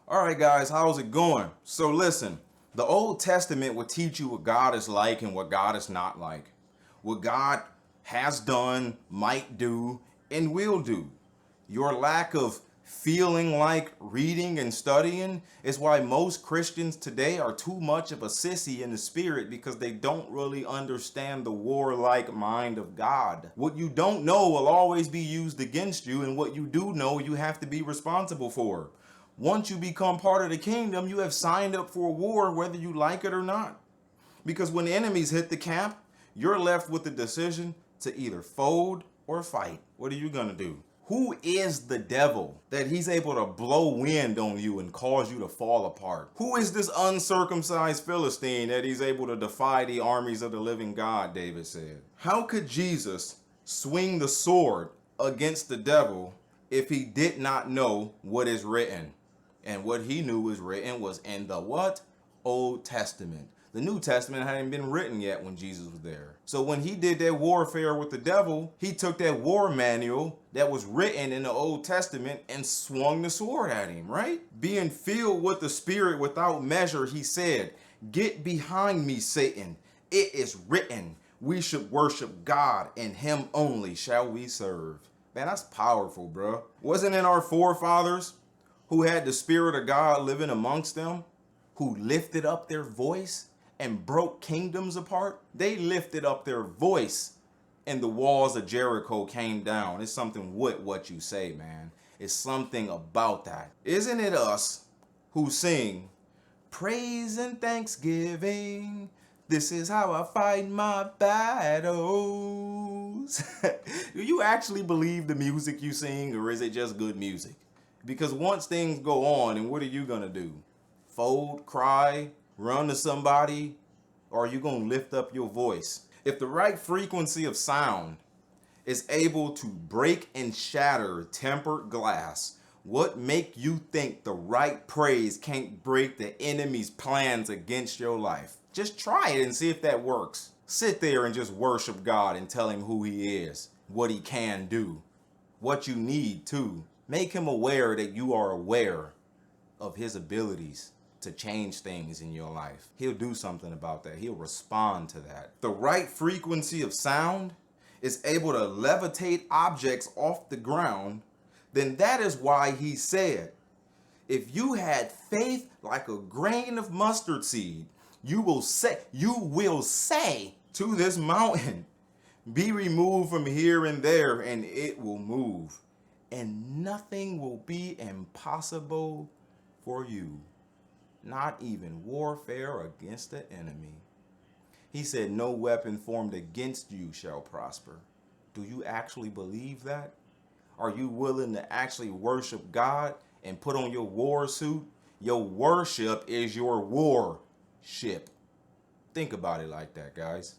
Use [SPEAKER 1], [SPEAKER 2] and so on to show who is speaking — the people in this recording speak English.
[SPEAKER 1] All right, guys, how's it going? So listen, the Old Testament will teach you what God is like and what God is not like. What God has done, might do, and will do. Your lack of feeling like reading and studying is why most Christians today are too much of a sissy in the spirit because they don't really understand the warlike mind of God. What you don't know will always be used against you, and what you do know, you have to be responsible for. Once you become part of the kingdom, you have signed up for a war whether you like it or not. Because when the enemies hit the camp, you're left with the decision to either fold or fight. What are you going to do? Who is the devil that he's able to blow wind on you and cause you to fall apart? Who is this uncircumcised Philistine that he's able to defy the armies of the living God, David said? How could Jesus swing the sword against the devil if he did not know what is written? And what he knew was written was in the what? Old Testament. The New Testament hadn't been written yet when Jesus was there. So when he did that warfare with the devil, he took that war manual that was written in the Old Testament and swung the sword at him, right? Being filled with the Spirit without measure, he said, "Get behind me, Satan. It is written, we should worship God, and him only shall we serve." Man, that's powerful, bro. Wasn't it our forefathers who had the Spirit of God living amongst them, who lifted up their voice and broke kingdoms apart? They lifted up their voice and the walls of Jericho came down. It's something with what you say, man. It's something about that. Isn't it us who sing praise and thanksgiving? This is how I fight my battles. Do you actually believe the music you sing, or is it just good music? Because once things go on, and what are you gonna do? Fold, cry, run to somebody, or are you gonna lift up your voice? If the right frequency of sound is able to break and shatter tempered glass, what make you think the right praise can't break the enemy's plans against your life? Just try it and see if that works. Sit there and just worship God and tell him who he is, what he can do, what you need to. Make him aware that you are aware of his abilities to change things in your life. He'll do something about that. He'll respond to that. The right frequency of sound is able to levitate objects off the ground. Then that is why he said, if you had faith like a grain of mustard seed, you will say to this mountain, be removed from here and there, and it will move. And nothing will be impossible for you. Not even warfare against the enemy. He said, no weapon formed against you shall prosper. Do you actually believe that? Are you willing to actually worship God and put on your war suit? Your worship is your war ship. Think about it like that, guys.